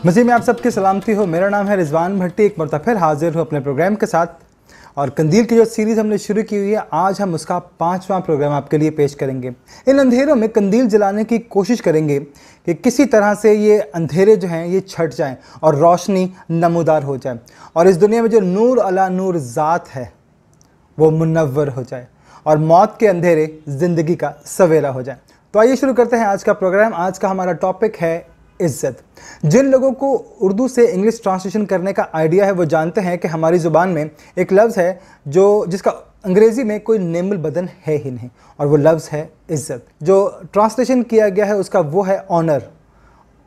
मज़ीद में आप सबकी सलामती हो। मेरा नाम है रिजवान भट्टी। एक मरतबा फिर हाजिर हूँ अपने प्रोग्राम के साथ। और कंदील की जो सीरीज़ हमने शुरू की हुई है, आज हम उसका 5वां प्रोग्राम आपके लिए पेश करेंगे। इन अंधेरों में कंदील जलाने की कोशिश करेंगे कि किसी तरह से ये अंधेरे जो हैं ये छट जाएं और रोशनी नमूदार हो जाए और इस दुनिया में जो नूर अला नूर ज़ात है वो मुनव्वर हो जाए और मौत के अंधेरे ज़िंदगी का सवेरा हो जाए। तो आइए शुरू करते हैं आज का प्रोग्राम। आज का हमारा टॉपिक है इज़्ज़त। जिन लोगों को उर्दू से इंग्लिश ट्रांसलेशन करने का आइडिया है वो जानते हैं कि हमारी ज़ुबान में एक लफ्ज़ है जिसका अंग्रेज़ी में कोई नेमुल बदन है ही नहीं, और वो लफ्ज़ है इज़्ज़त। जो ट्रांसलेशन किया गया है उसका वो है ऑनर,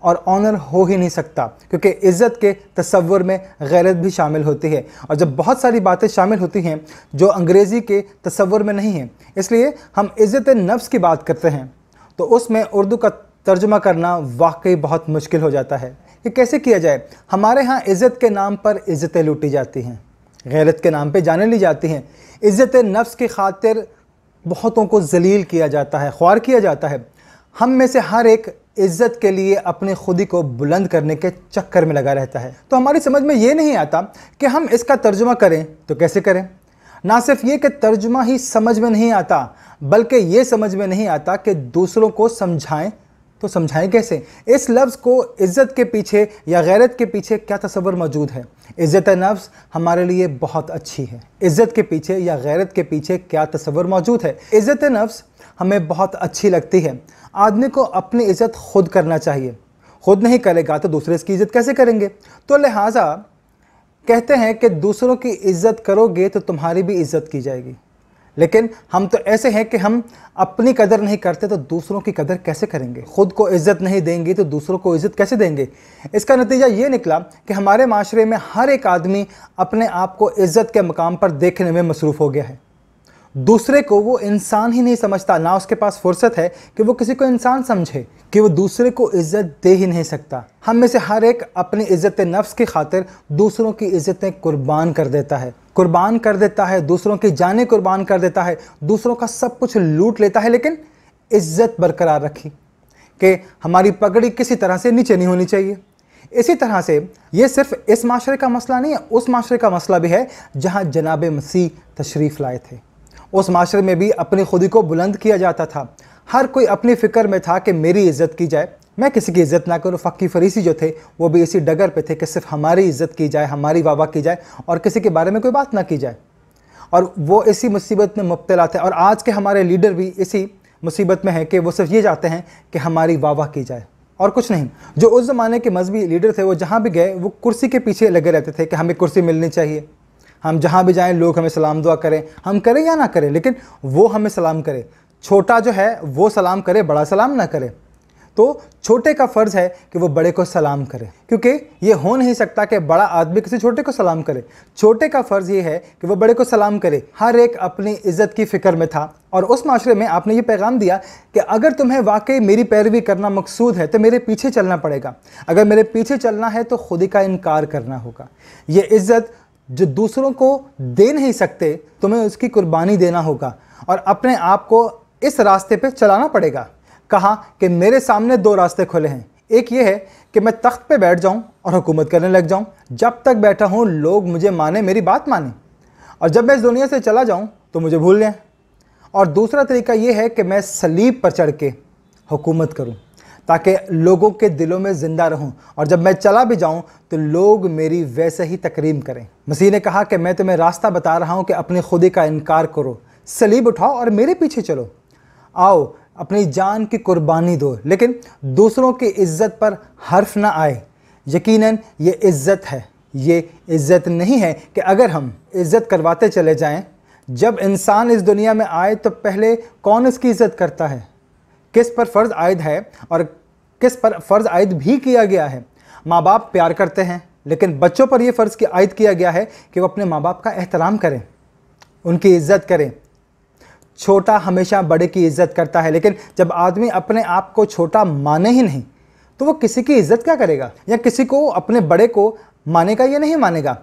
और ऑनर हो ही नहीं सकता क्योंकि इज़्ज़त के तसव्वुर में गैरत भी शामिल होती है। और जब बहुत सारी बातें शामिल होती हैं जो अंग्रेज़ी के तसव्वुर में नहीं हैं, इसलिए हम इज़्ज़त नफ्स की बात करते हैं तो उसमें उर्दू का तर्जुमा करना वाकई बहुत मुश्किल हो जाता है कि कैसे किया जाए। हमारे यहाँ इज़्ज़त के नाम पर इज़्ज़तें लूटी जाती हैं, गैरत के नाम पे जाने ली जाती हैं। इज़्ज़त नफ्स की खातिर बहुतों को जलील किया जाता है, ख्वार किया जाता है। हम में से हर एक इज़्ज़त के लिए अपनी खुदी को बुलंद करने के चक्कर में लगा रहता है। तो हमारी समझ में ये नहीं आता कि हम इसका तर्जुमा करें तो कैसे करें। ना सिर्फ ये कि तर्जुमा ही समझ में नहीं आता, बल्कि ये समझ में नहीं आता कि दूसरों को समझाएं तो समझाएं कैसे। इस लफ्ज़ को इज़्ज़त के पीछे या गैरत के पीछे क्या तसव्वुर मौजूद है। इज़्ज़त नफ्स हमारे लिए बहुत अच्छी है, इज़्ज़त के पीछे या गैरत के पीछे क्या तसव्वुर मौजूद है। इज़्ज़त नफ्स हमें बहुत अच्छी लगती है। आदमी को अपनी इज़्ज़त खुद करना चाहिए, खुद नहीं करेगा तो दूसरे इसकी इज़्ज़त कैसे करेंगे। तो लिहाजा कहते हैं कि दूसरों की इज़्ज़त करोगे तो तुम्हारी भी इज़्ज़त की जाएगी। लेकिन हम तो ऐसे हैं कि हम अपनी कदर नहीं करते तो दूसरों की कदर कैसे करेंगे। ख़ुद को इज़्ज़त नहीं देंगे तो दूसरों को इज़्ज़त कैसे देंगे। इसका नतीजा ये निकला कि हमारे माशरे में हर एक आदमी अपने आप को इज़्ज़त के मकाम पर देखने में मसरूफ़ हो गया है। दूसरे को वो इंसान ही नहीं समझता, ना उसके पास फुर्सत है कि वो किसी को इंसान समझे, कि वो दूसरे को इज़्ज़त दे ही नहीं सकता। हम में से हर एक अपनी इज़्ज़त नफ्स की खातिर दूसरों की इज़्ज़तें कुर्बान कर देता है, दूसरों की जानें कुर्बान कर देता है, दूसरों का सब कुछ लूट लेता है, लेकिन इज़्ज़त बरकरार रखी कि हमारी पगड़ी किसी तरह से नीचे नहीं होनी चाहिए। इसी तरह से ये सिर्फ इस माशरे का मसला नहीं है, उस माशरे का मसला भी है जहाँ जनाब मसीह तशरीफ़ लाए थे। उस माशरे में भी अपनी खुदी को बुलंद किया जाता था। हर कोई अपनी फ़िक्र में था कि मेरी इज़्ज़त की जाए, मैं किसी की इज़्ज़त ना करूँ। फ़क्की फरीसी जो थे वो भी इसी डगर पे थे कि सिर्फ हमारी इज़्ज़त की जाए, हमारी वाह की जाए और किसी के बारे में कोई बात ना की जाए। और वो इसी मुसीबत में मुब्तला थे। और आज के हमारे लीडर भी इसी मुसीबत में हैं कि वो सिर्फ ये चाहते हैं कि हमारी वाह की जाए और कुछ नहीं। जो उस ज़माने के मजहबी लीडर थे वो जहाँ भी गए वो कुर्सी के पीछे लगे रहते थे कि हमें कुर्सी मिलनी चाहिए, हम जहाँ भी जाएं लोग हमें सलाम दुआ करें, हम करें या ना करें लेकिन वो हमें सलाम करे। छोटा जो है वो सलाम करे, बड़ा सलाम ना करे। तो छोटे का फ़र्ज़ है कि वो बड़े को सलाम करे, क्योंकि ये हो नहीं सकता कि बड़ा आदमी किसी छोटे को सलाम करे। छोटे का फ़र्ज़ ये है कि वो बड़े को सलाम करे। हर एक अपनी इज़्ज़त की फ़िक्र में था। और उस माशरे में आपने ये पैगाम दिया कि अगर तुम्हें वाकई मेरी पैरवी करना मकसूद है तो मेरे पीछे चलना पड़ेगा। अगर मेरे पीछे चलना है तो खुदी का इनकार करना होगा। ये इज़्ज़त जो दूसरों को दे नहीं सकते तुम्हें उसकी कुर्बानी देना होगा और अपने आप को इस रास्ते पे चलाना पड़ेगा। कहा कि मेरे सामने 2 रास्ते खुले हैं। एक ये है कि मैं तख्त पे बैठ जाऊं और हुकूमत करने लग जाऊं। जब तक बैठा हूं लोग मुझे माने, मेरी बात माने, और जब मैं इस दुनिया से चला जाऊं तो मुझे भूल जाएं। और दूसरा तरीका ये है कि मैं सलीब पर चढ़ के हुकूमत करूं ताकि लोगों के दिलों में ज़िंदा रहूं, और जब मैं चला भी जाऊं तो लोग मेरी वैसे ही तकरीम करें। मसीह ने कहा कि मैं तुम्हें रास्ता बता रहा हूं कि अपनी खुदी का इनकार करो, सलीब उठाओ और मेरे पीछे चलो। आओ अपनी जान की कुर्बानी दो, लेकिन दूसरों की इज़्ज़त पर हर्फ ना आए। यकीनन ये इज़्ज़त है, ये इज़्ज़त नहीं है कि अगर हम इज़्ज़त करवाते चले जाएं। जब इंसान इस दुनिया में आए तो पहले कौन इसकी इज़्ज़त करता है, किस पर फ़र्ज़ आयद है और किस पर फ़र्ज़ आयद भी किया गया है। माँ बाप प्यार करते हैं, लेकिन बच्चों पर यह फ़र्ज़ आयद किया गया है कि वो अपने माँ बाप का एहतराम करें, उनकी इज़्ज़त करें। छोटा हमेशा बड़े की इज़्ज़त करता है, लेकिन जब आदमी अपने आप को छोटा माने ही नहीं तो वो किसी की इज़्ज़त क्या करेगा, या किसी को अपने बड़े को मानेगा या नहीं मानेगा।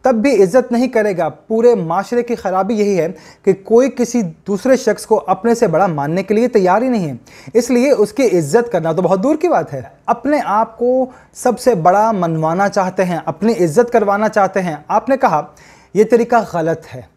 तब भी इज्जत नहीं करेगा। पूरे माशरे की खराबी यही है कि कोई किसी दूसरे शख्स को अपने से बड़ा मानने के लिए तैयार ही नहीं है, इसलिए उसकी इज्जत करना तो बहुत दूर की बात है। अपने आप को सबसे बड़ा मनवाना चाहते हैं, अपनी इज्जत करवाना चाहते हैं। आपने कहा यह तरीका गलत है।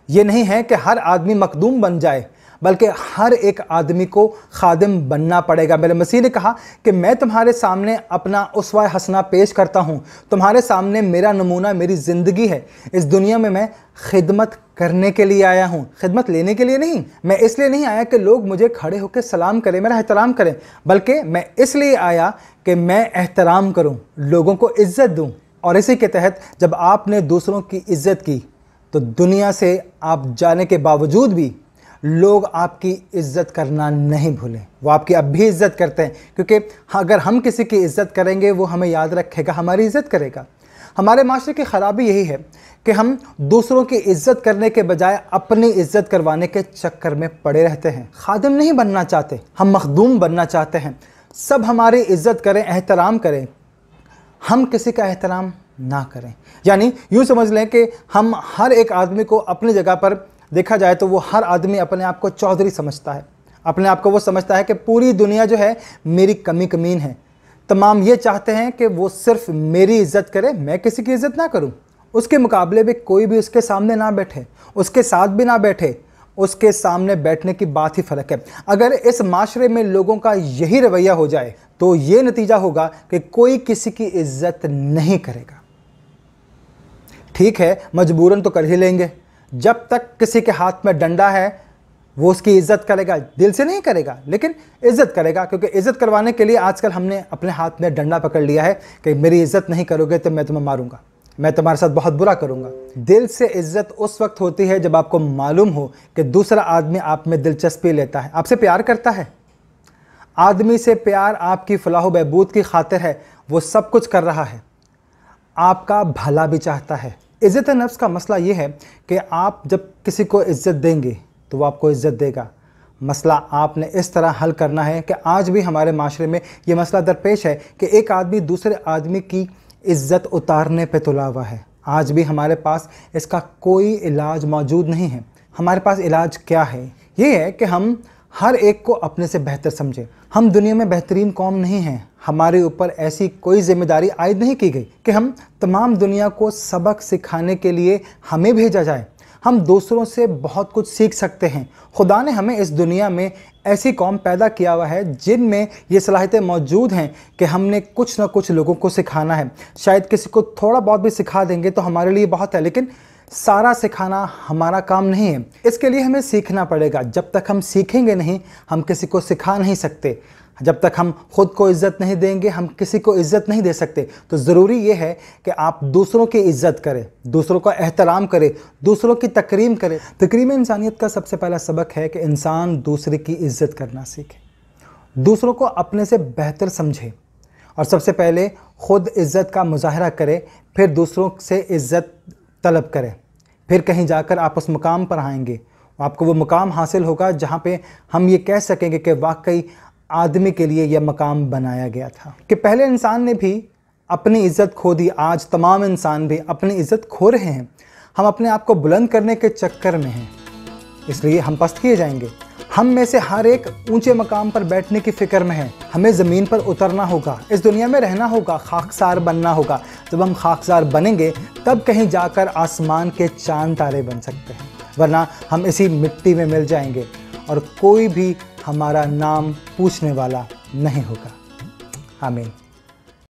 ये नहीं है कि हर आदमी मखदूम बन जाए, बल्कि हर एक आदमी को खादिम बनना पड़ेगा। मेरे मसीह ने कहा कि मैं तुम्हारे सामने अपना उसवा हसना पेश करता हूँ, तुम्हारे सामने मेरा नमूना मेरी ज़िंदगी है। इस दुनिया में मैं खिदमत करने के लिए आया हूँ, खिदमत लेने के लिए नहीं। मैं इसलिए नहीं आया कि लोग मुझे खड़े होकर सलाम करें, मेरा एहतराम करें, बल्कि मैं इसलिए आया कि मैं एहतराम करूँ, लोगों को इज़्ज़त दूँ। और इसी के तहत जब आपने दूसरों की इज़्ज़त की तो दुनिया से आप जाने के बावजूद भी लोग आपकी इज़्ज़त करना नहीं भूलें। वो आपकी अब भी इज़्ज़त करते हैं, क्योंकि अगर हम किसी की इज़्ज़त करेंगे वो हमें याद रखेगा, हमारी इज़्ज़त करेगा। हमारे माशरे की ख़राबी यही है कि हम दूसरों की इज़्ज़त करने के बजाय अपनी इज़्ज़त करवाने के चक्कर में पड़े रहते हैं। खादिम नहीं बनना चाहते, हम मखदूम बनना चाहते हैं। सब हमारी इज़्ज़त करें, एहतराम करें, हम किसी का एहतराम ना करें। यानी यूँ समझ लें कि हम हर एक आदमी को अपनी जगह पर देखा जाए तो वो हर आदमी अपने आप को चौधरी समझता है, अपने आप को वो समझता है कि पूरी दुनिया जो है मेरी कमी कमीन है। तमाम ये चाहते हैं कि वो सिर्फ मेरी इज़्ज़त करे, मैं किसी की इज़्ज़त ना करूं। उसके मुकाबले में कोई भी उसके सामने ना बैठे, उसके साथ भी ना बैठे, उसके सामने बैठने की बात ही फ़र्क है। अगर इस माशरे में लोगों का यही रवैया हो जाए तो ये नतीजा होगा कि कोई किसी की इज़्ज़त नहीं करेगा। ठीक है, मजबूरन तो कर ही लेंगे। जब तक किसी के हाथ में डंडा है वो उसकी इज़्ज़त करेगा, दिल से नहीं करेगा लेकिन इज़्ज़त करेगा, क्योंकि इज़्ज़त करवाने के लिए आजकल हमने अपने हाथ में डंडा पकड़ लिया है कि मेरी इज़्ज़त नहीं करोगे तो मैं तुम्हें मारूंगा, मैं तुम्हारे साथ बहुत बुरा करूंगा। दिल से इज़्ज़त उस वक्त होती है जब आपको मालूम हो कि दूसरा आदमी आप में दिलचस्पी लेता है, आपसे प्यार करता है। आदमी से प्यार आपकी फलाह बहबूद की खातिर है, वो सब कुछ कर रहा है, आपका भला भी चाहता है। इज़्ज़त नफ्स का मसला ये है कि आप जब किसी को इज़्ज़त देंगे तो वो आपको इज़्ज़त देगा। मसला आपने इस तरह हल करना है कि आज भी हमारे माशरे में ये मसला दरपेश है कि एक आदमी दूसरे आदमी की इज़्ज़त उतारने पे तुला हुआ है। आज भी हमारे पास इसका कोई इलाज मौजूद नहीं है। हमारे पास इलाज क्या है? ये है कि हम हर एक को अपने से बेहतर समझें। हम दुनिया में बेहतरीन कौम नहीं हैं, हमारे ऊपर ऐसी कोई जिम्मेदारी आयद नहीं की गई कि हम तमाम दुनिया को सबक सिखाने के लिए हमें भेजा जाए। हम दूसरों से बहुत कुछ सीख सकते हैं। खुदा ने हमें इस दुनिया में ऐसी कौम पैदा किया हुआ है जिनमें ये सलाहियतें मौजूद हैं कि हमने कुछ ना कुछ लोगों को सिखाना है। शायद किसी को थोड़ा बहुत भी सिखा देंगे तो हमारे लिए बहुत है, लेकिन सारा सिखाना हमारा काम नहीं है। इसके लिए हमें सीखना पड़ेगा। जब तक हम सीखेंगे नहीं, हम किसी को सिखा नहीं सकते। जब तक हम खुद को इज़्ज़त नहीं देंगे, हम किसी को इज़्ज़त नहीं दे सकते। तो ज़रूरी ये है कि आप दूसरों की इज़्ज़त करें, दूसरों का एहतराम करें, दूसरों की तकरीम करें। तकरीम इंसानियत का सबसे पहला सबक है कि इंसान दूसरे की इज़्ज़त करना सीखे, दूसरों को अपने से बेहतर समझे और सबसे पहले ख़ुद इज़्ज़त का मुजाहरा करे, फिर दूसरों से इज़्ज़त तलब करें। फिर कहीं जाकर आप उस मुकाम पर आएंगे, आपको वो मुकाम हासिल होगा जहाँ पे हम ये कह सकेंगे कि वाकई आदमी के लिए यह मकाम बनाया गया था। कि पहले इंसान ने भी अपनी इज़्ज़त खो दी, आज तमाम इंसान भी अपनी इज़्ज़त खो रहे हैं। हम अपने आप को बुलंद करने के चक्कर में हैं, इसलिए हम पस्त किए जाएंगे। हम में से हर एक ऊंचे मकाम पर बैठने की फ़िक्र में है। हमें ज़मीन पर उतरना होगा, इस दुनिया में रहना होगा, खाकसार बनना होगा। जब हम खाकसार बनेंगे तब कहीं जाकर आसमान के चांद तारे बन सकते हैं, वरना हम इसी मिट्टी में मिल जाएंगे और कोई भी हमारा नाम पूछने वाला नहीं होगा। आमीन।